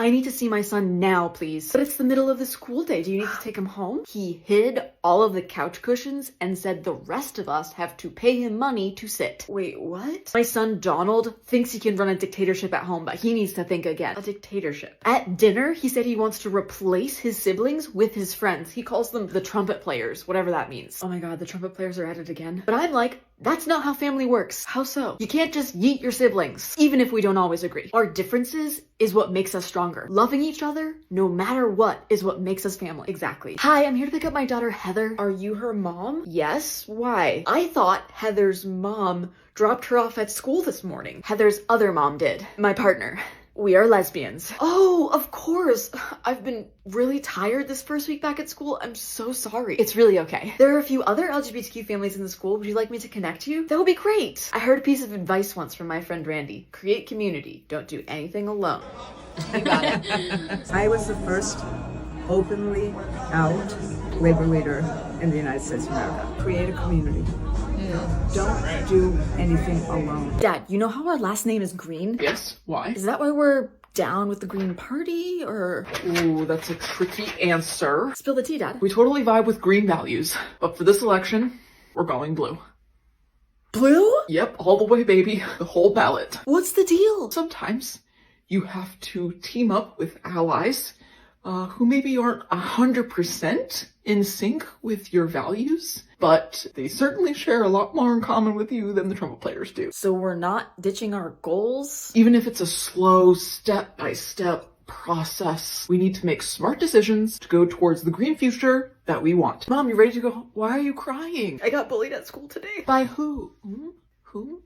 I need to see my son now, please. But it's the middle of the school day. Do you need to take him home? He hid all of the couch cushions and said the rest of us have to pay him money to sit. Wait, what? My son Donald thinks he can run a dictatorship at home, but he needs to think again. A dictatorship. At dinner, he said he wants to replace his siblings with his friends. He calls them the trumpet players, whatever that means. Oh my god, the trumpet players are at it again. But I'm like, that's not how family works. How so? You can't just yeet your siblings, even if we don't always agree. Our differences is what makes us stronger. Loving each other, no matter what, is what makes us family. Exactly. Hi, I'm here to pick up my daughter Heather. Are you her mom? Yes. Why? I thought Heather's mom dropped her off at school this morning. Heather's other mom did. My partner. We are lesbians. Oh, of course. I've been really tired this first week back at school. I'm so sorry. It's really okay. There are a few other LGBTQ families in the school. Would you like me to connect you? That would be great. I heard a piece of advice once from my friend Randy. Create community. Don't do anything alone. You got it. I was the first openly out labor leader in the United States of America. Create a community. Don't do anything alone. Dad, you know how our last name is Green? Yes, why? Is that why we're down with the Green Party, or? Ooh, that's a tricky answer. Spill the tea, Dad. We totally vibe with green values, but for this election, we're going blue. Blue? Yep, all the way, baby. The whole ballot. What's the deal? Sometimes you have to team up with allies who maybe aren't 100% in sync with your values, but they certainly share a lot more in common with you than the trumpet players do. So we're not ditching our goals? Even if it's a slow, step-by-step process, we need to make smart decisions to go towards the green future that we want. Mom, you ready to go? Why are you crying? I got bullied at school today. By who? Who?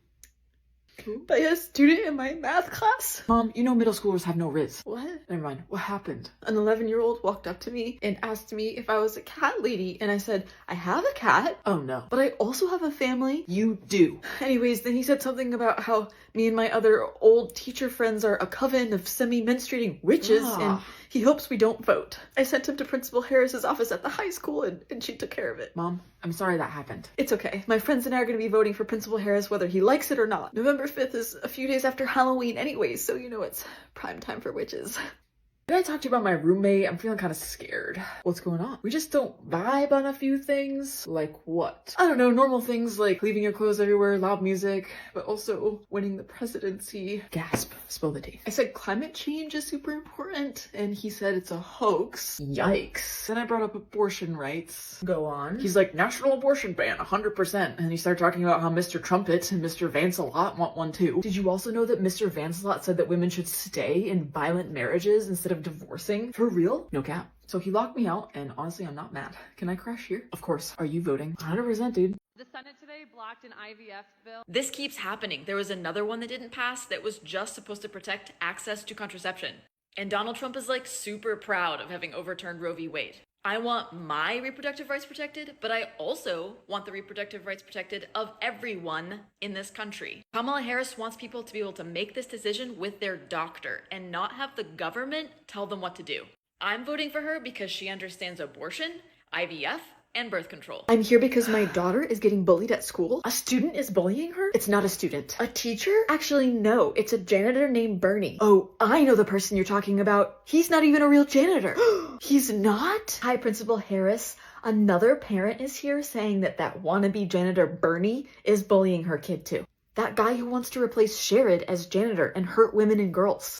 By a student in my math class. Mom, you know middle schoolers have no riz. What? Never mind. What happened? An 11-year-old walked up to me and asked me if I was a cat lady, and I said, I have a cat, Oh no. but I also have a family. You do. Anyways, then he said something about how me and my other old teacher friends are a coven of semi-menstruating witches, and he hopes we don't vote. I sent him to Principal Harris's office at the high school, and she took care of it. Mom, I'm sorry that happened. It's okay. My friends and I are going to be voting for Principal Harris whether he likes it or not. November 5th is a few days after Halloween anyways, so you know it's prime time for witches. Did I talk to you about my roommate? I'm feeling kind of scared. What's going on? We just don't vibe on a few things. Like what? I don't know, normal things like leaving your clothes everywhere, loud music, but also winning the presidency. Gasp. Spill the tea. I said climate change is super important, and he said it's a hoax. Yikes. Then I brought up abortion rights. Go on. He's like, national abortion ban, 100%. And he started talking about how Mr. Trumpet and Mr. Vancelot want one too. Did you also know that Mr. Vancelot said that women should stay in violent marriages instead of divorcing? For real? No cap. So he locked me out, and honestly, I'm not mad. Can I crash here? Of course. Are you voting? 100%, dude. The Senate today blocked an IVF bill. This keeps happening. There was another one that didn't pass that was just supposed to protect access to contraception. And Donald Trump is like super proud of having overturned Roe v. Wade. I want my reproductive rights protected, but I also want the reproductive rights protected of everyone in this country. Kamala Harris wants people to be able to make this decision with their doctor and not have the government tell them what to do. I'm voting for her because she understands abortion, IVF, and birth control. I'm here because my daughter is getting bullied at school. A student is bullying her? It's not a student. A teacher? Actually, no. It's a janitor named Bernie. Oh, I know the person you're talking about. He's not even a real janitor. He's not? Hi, Principal Harris. Another parent is here saying that wannabe janitor Bernie is bullying her kid too. That guy who wants to replace Sherrod as janitor and hurt women and girls.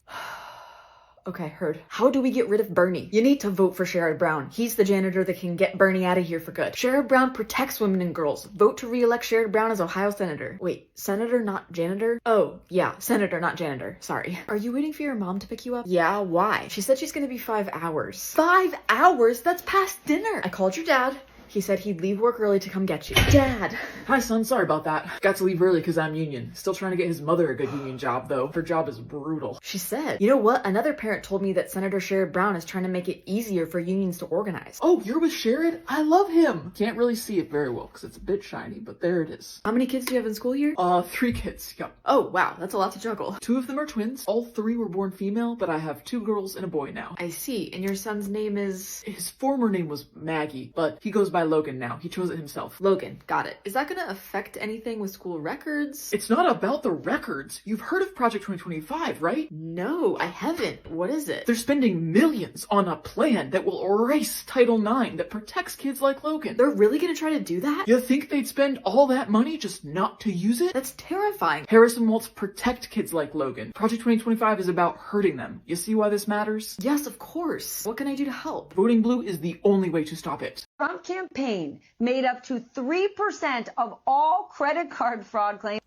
Okay, heard. How do we get rid of Bernie? You need to vote for Sherrod Brown. He's the janitor that can get Bernie out of here for good. Sherrod Brown protects women and girls. Vote to re-elect Sherrod Brown as Ohio Senator. Wait, Senator, not janitor? Oh, yeah, Senator, not janitor. Sorry. Are you waiting for your mom to pick you up? Yeah, why? She said she's gonna be 5 hours. 5 hours? That's past dinner. I called your dad. He said he'd leave work early to come get you. Dad! Hi, son. Sorry about that. Got to leave early because I'm union. Still trying to get his mother a good union job, though. Her job is brutal. She said, you know what? Another parent told me that Senator Sherrod Brown is trying to make it easier for unions to organize. Oh, you're with Sherrod? I love him. Can't really see it very well because it's a bit shiny, but there it is. How many kids do you have in school here? 3 kids. Yep. Oh, wow. That's a lot to juggle. 2 of them are twins. All 3 were born female, but I have 2 girls and a boy now. I see. And your son's name is? His former name was Maggie, but he goes by Logan now. He chose it himself. Logan, got it. Is that gonna affect anything with school records? It's not about the records. You've heard of Project 2025, right? No, I haven't. What is it? They're spending millions on a plan that will erase Title IX that protects kids like Logan. They're really gonna try to do that? You think they'd spend all that money just not to use it? That's terrifying. Harrison wants to protect kids like Logan. Project 2025 is about hurting them. You see why this matters? Yes, of course. What can I do to help? Voting blue is the only way to stop it. Trump campaign made up to 3% of all credit card fraud claims.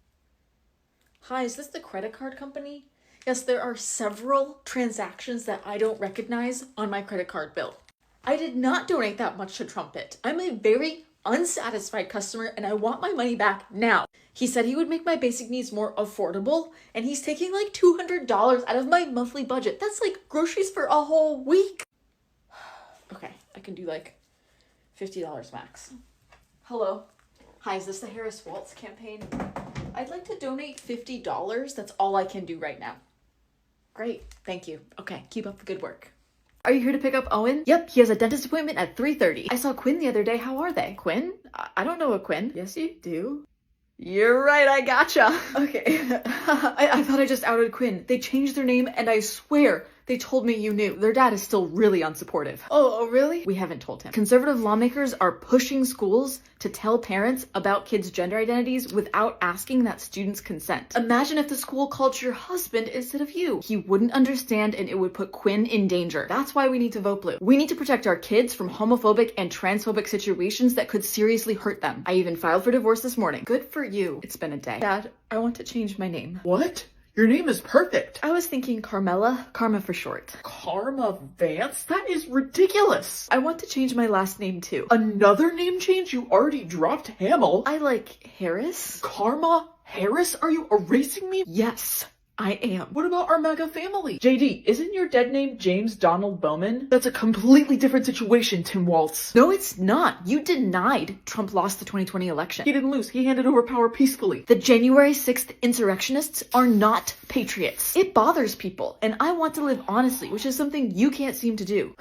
Hi, is this the credit card company? Yes, there are several transactions that I don't recognize on my credit card bill. I did not donate that much to Trumpet. I'm a very unsatisfied customer and I want my money back now. He said he would make my basic needs more affordable and he's taking like $200 out of my monthly budget. That's like groceries for a whole week. Okay, I can do like $50 max. Hello. Hi, is this the Harris Waltz campaign? I'd like to donate $50. That's all I can do right now. Great, thank you. Okay, keep up the good work. Are you here to pick up Owen? Yep, he has a dentist appointment at 3:30. I saw Quinn the other day. How are they? Quinn? I don't know a Quinn. Yes, you do. You're right, I gotcha. Okay. I thought I just outed Quinn. They changed their name and I swear they told me you knew. Their dad is still really unsupportive. Oh, really? We haven't told him. Conservative lawmakers are pushing schools to tell parents about kids' gender identities without asking that student's consent. Imagine if the school called your husband instead of you. He wouldn't understand and it would put Quinn in danger. That's why we need to vote blue. We need to protect our kids from homophobic and transphobic situations that could seriously hurt them. I even filed for divorce this morning. Good for you. It's been a day. Dad, I want to change my name. What? Your name is perfect. I was thinking Carmela, Karma for short. Karma Vance? That is ridiculous. I want to change my last name too. Another name change? You already dropped Hamill. I like Harris. Karma Harris? Are you erasing me? Yes, I am. What about our mega family? JD, isn't your dead name James Donald Bowman? That's a completely different situation, Tim Waltz. No, it's not. You denied Trump lost the 2020 election. He didn't lose. He handed over power peacefully. The January 6th insurrectionists are not patriots. It bothers people, and I want to live honestly, which is something you can't seem to do.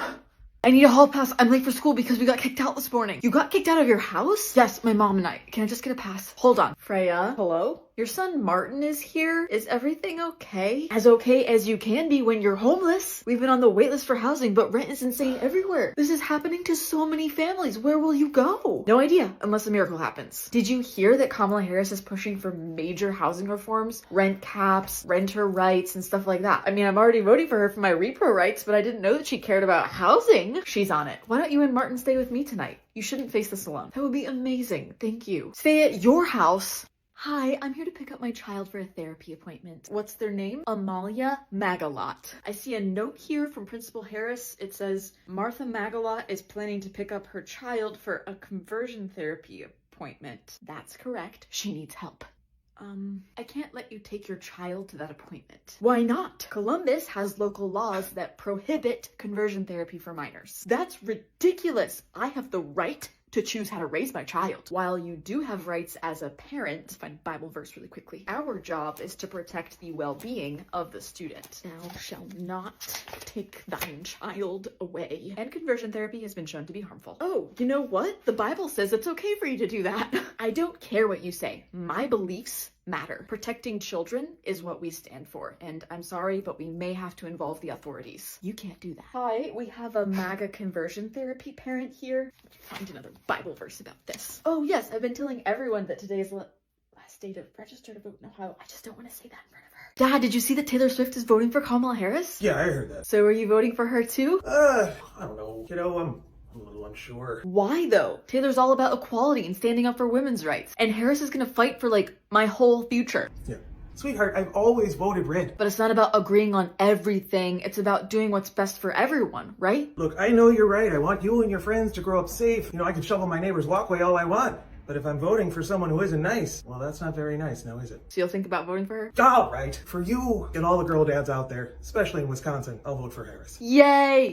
I need a hall pass. I'm late for school because we got kicked out this morning. You got kicked out of your house? Yes, my mom and I. Can I just get a pass? Hold on. Freya? Hello? Your son Martin is here. Is everything okay? As okay as you can be when you're homeless. We've been on the wait list for housing, but rent is insane everywhere. This is happening to so many families. Where will you go? No idea, unless a miracle happens. Did you hear that Kamala Harris is pushing for major housing reforms? Rent caps, renter rights, and stuff like that. I mean, I'm already voting for her for my repro rights, but I didn't know that she cared about housing. She's on it. Why don't you and Martin stay with me tonight? You shouldn't face this alone. That would be amazing. Thank you. Stay at your house. Hi, I'm here to pick up my child for a therapy appointment. What's their name? Amalia Magalot. I see a note here from Principal Harris. It says, Martha Magalot is planning to pick up her child for a conversion therapy appointment. That's correct. She needs help. I can't let you take your child to that appointment. Why not? Columbus has local laws that prohibit conversion therapy for minors. That's ridiculous. I have the right to choose how to raise my child. While you do have rights as a parent, find Bible verse really quickly, our job is to protect the well-being of the student. Thou shalt not take thine child away. And conversion therapy has been shown to be harmful. Oh, you know what? The Bible says it's okay for you to do that. I don't care what you say. My beliefs matter. Protecting children is what we stand for, and I'm sorry, but we may have to involve the authorities. You can't do that. Hi, we have a MAGA conversion therapy parent here. Find another Bible verse about this. Oh yes, I've been telling everyone that today is last day to register to vote in Ohio. I just don't want to say that in front of her. Dad, did you see that Taylor Swift is voting for Kamala Harris? Yeah, I heard that. So are you voting for her too? I don't know. I'm a little unsure. Why though? Taylor's all about equality and standing up for women's rights. And Harris is gonna fight for like my whole future. Yeah. Sweetheart, I've always voted red. But it's not about agreeing on everything. It's about doing what's best for everyone, right? Look, I know you're right. I want you and your friends to grow up safe. I can shovel my neighbor's walkway all I want. But if I'm voting for someone who isn't nice, well, that's not very nice now, is it? So you'll think about voting for her? All right. For you and all the girl dads out there, especially in Wisconsin, I'll vote for Harris. Yay!